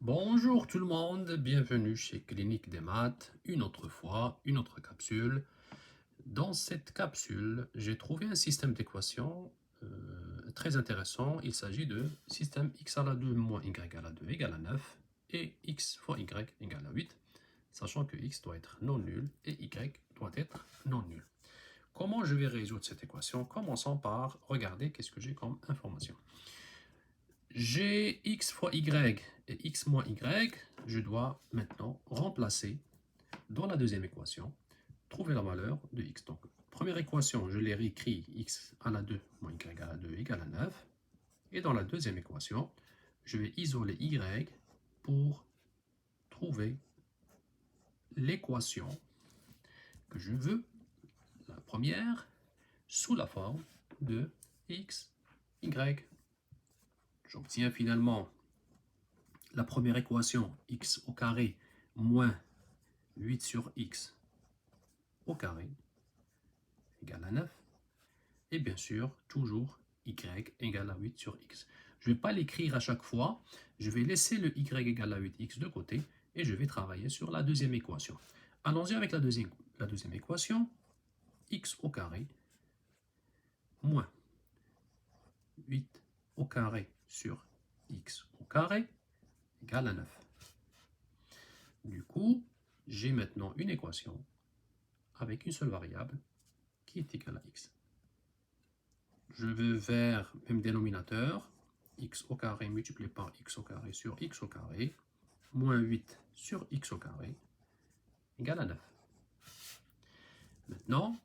Bonjour tout le monde, bienvenue chez Clinique des Maths, une autre fois, une autre capsule. Dans cette capsule, j'ai trouvé un système d'équations très intéressant. Il s'agit de système x à la 2 moins y à la 2 égale à 9 et x fois y égale à 8, sachant que x doit être non nul et y doit être non nul. Comment je vais résoudre cette équation? Commençons par regarder qu'est-ce que j'ai comme information. J'ai x fois y et x moins y, je dois maintenant remplacer dans la deuxième équation, trouver la valeur de x. Donc, première équation, je l'ai réécrit x à la 2 moins y à la 2 égale à 9. Et dans la deuxième équation, je vais isoler y pour trouver l'équation que je veux, la première, sous la forme de x, y. J'obtiens finalement la première équation, x au carré moins 8 sur x au carré égale à 9. Et bien sûr, toujours y égale à 8 sur x. Je ne vais pas l'écrire à chaque fois. Je vais laisser le y égale à 8x de côté et je vais travailler sur la deuxième équation. Allons-y avec la deuxième équation. X au carré moins 8 au carré sur x au carré égale à 9. Du coup, j'ai maintenant une équation avec une seule variable qui est égale à x. Je vais vers même dénominateur, x au carré multiplié par x au carré sur x au carré, moins 8 sur x au carré, égale à 9. Maintenant,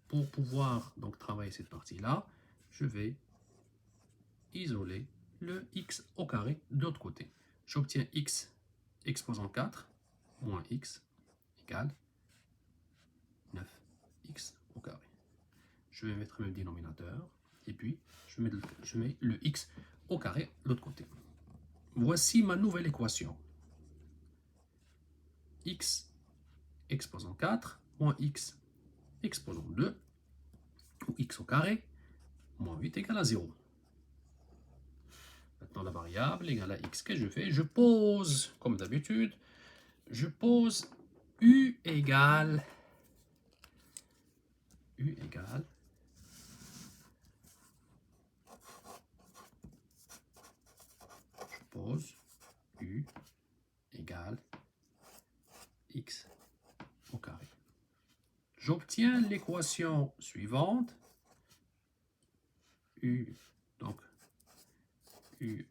pour pouvoir donc travailler cette partie-là, je vais isoler le x au carré de l'autre côté. J'obtiens x exposant 4 moins x égale 9x au carré. Je vais mettre le dénominateur et puis je mets le x au carré de l'autre côté. Voici ma nouvelle équation. X exposant 4 moins x exposant 2, ou x au carré, moins 8 égale à 0. Maintenant, la variable égale à x. Qu'est-ce que je fais? Je pose, comme d'habitude, je pose u égale, je pose u égale x au carré. J'obtiens l'équation suivante. Donc, u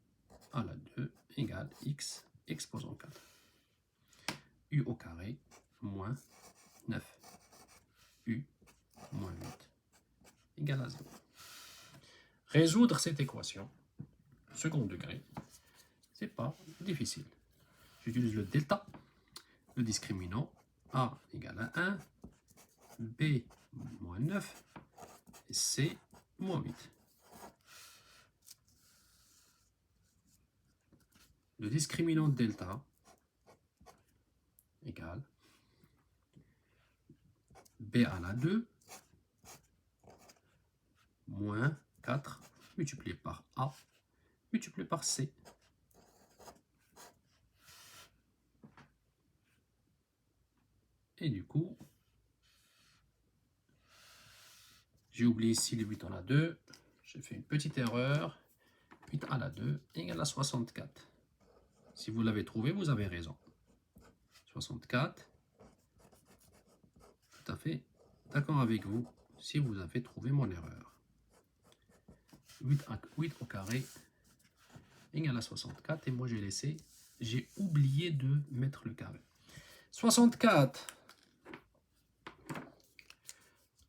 à la 2 égale x exposant 4. U au carré moins 9. U moins 8 égale à 0. Résoudre cette équation, second degré, c'est pas difficile. J'utilise le delta, le discriminant, a égale à 1, b moins 9, et c moins 8. Le discriminant de delta égale b à la 2 moins 4 multiplié par a multiplié par c. Et du coup, j'ai oublié ici le 8 à la 2. J'ai fait une petite erreur. 8 à la 2 égale à 64. Si vous l'avez trouvé, vous avez raison. 64. Tout à fait d'accord avec vous si vous avez trouvé mon erreur. 8 au carré égale à 64. Et moi, j'ai oublié de mettre le carré. 64.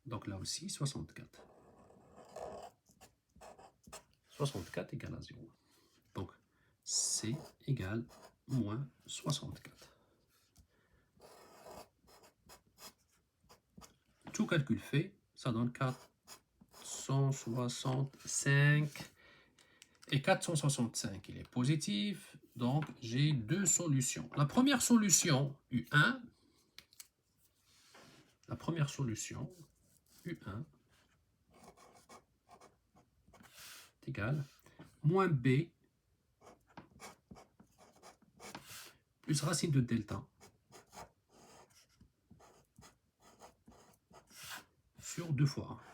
Donc là aussi, 64. 64 égale à 0. Donc, C égale moins 64. Tout calcul fait, ça donne 465. Et 465, il est positif. Donc, j'ai deux solutions. La première solution, U1, U1 est égal moins B plus racine de delta sur 2 fois 1.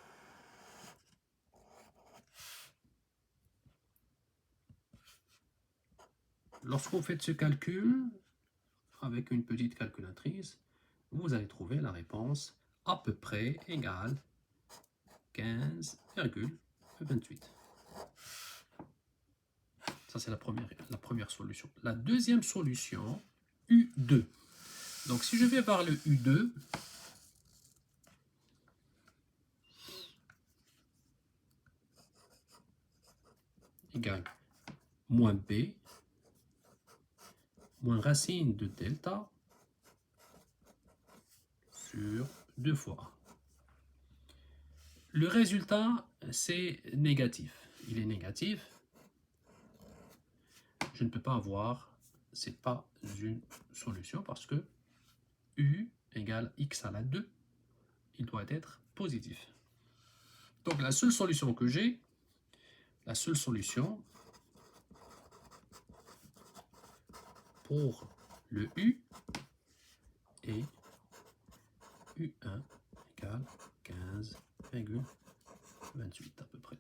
Lorsque vous faites ce calcul, avec une petite calculatrice, vous allez trouver la réponse à peu près égale 15,28. Ça, c'est la première solution. La deuxième solution, U2. Donc, si je vais vers le U2, égale moins B, moins racine de delta sur 2 fois 1. Le résultat, c'est négatif. Il est négatif. Je ne peux pas avoir, c'est pas une solution parce que U égale x à la 2, il doit être positif. Donc la seule solution que j'ai, la seule solution pour le U est U1 égale 15,28 à peu près.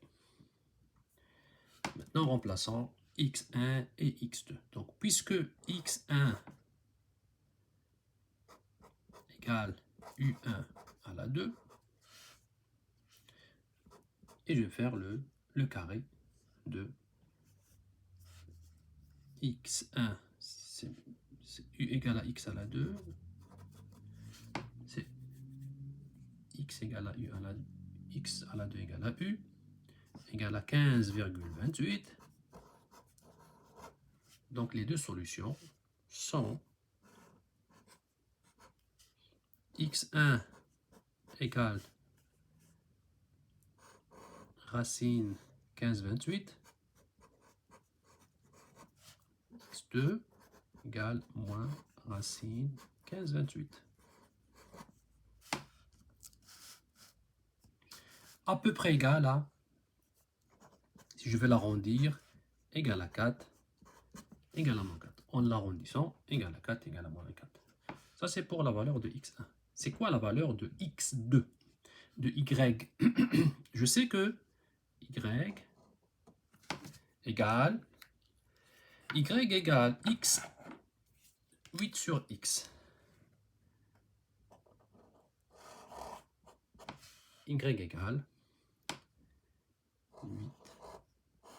Maintenant remplaçons x1 et x2. Donc puisque x1 égale U1 à la 2, et je vais faire le carré de x1, c'est U égale à x à la 2, c'est x égale à U à la x à la 2 égale à U, égale à 15,28. Donc les deux solutions sont x1 égale racine 15,28, x2 égale moins racine 15,28. À peu près égal à, si je vais l'arrondir, égal à 4, égal à moins 4. En l'arrondissant, égal à 4, égal à moins 4. Ça, c'est pour la valeur de x1. C'est quoi la valeur de x2? De y? Je sais que y égale x 8 sur x. Y égale 8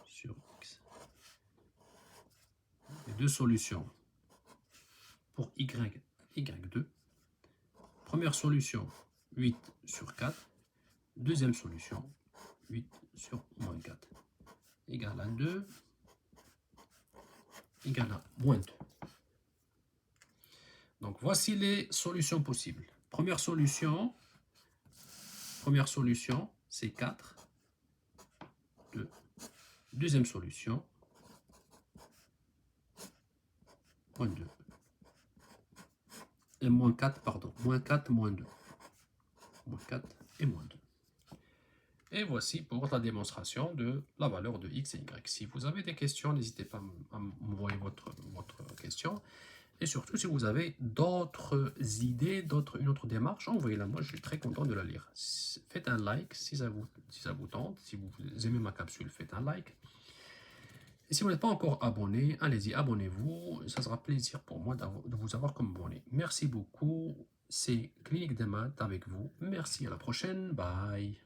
sur x. Les deux solutions pour y2. Première solution, 8 sur 4. Deuxième solution, 8 sur moins 4. Égale à 2, égale à moins 2. Donc voici les solutions possibles. Première solution, c'est 4. 2. Deuxième solution, moins 2. Et moins 4, pardon. Moins 4, moins 2. Moins 4 et moins 2. Et voici pour la démonstration de la valeur de x et y. Si vous avez des questions, n'hésitez pas à m'envoyer votre question. Et surtout, si vous avez d'autres idées, une autre démarche, envoyez-la moi, je suis très content de la lire. Faites un like si ça vous tente. Si vous aimez ma capsule, faites un like. Et si vous n'êtes pas encore abonné, allez-y, abonnez-vous. Ça sera plaisir pour moi de vous avoir comme abonné. Merci beaucoup. C'est Clinique des Maths avec vous. Merci, à la prochaine. Bye.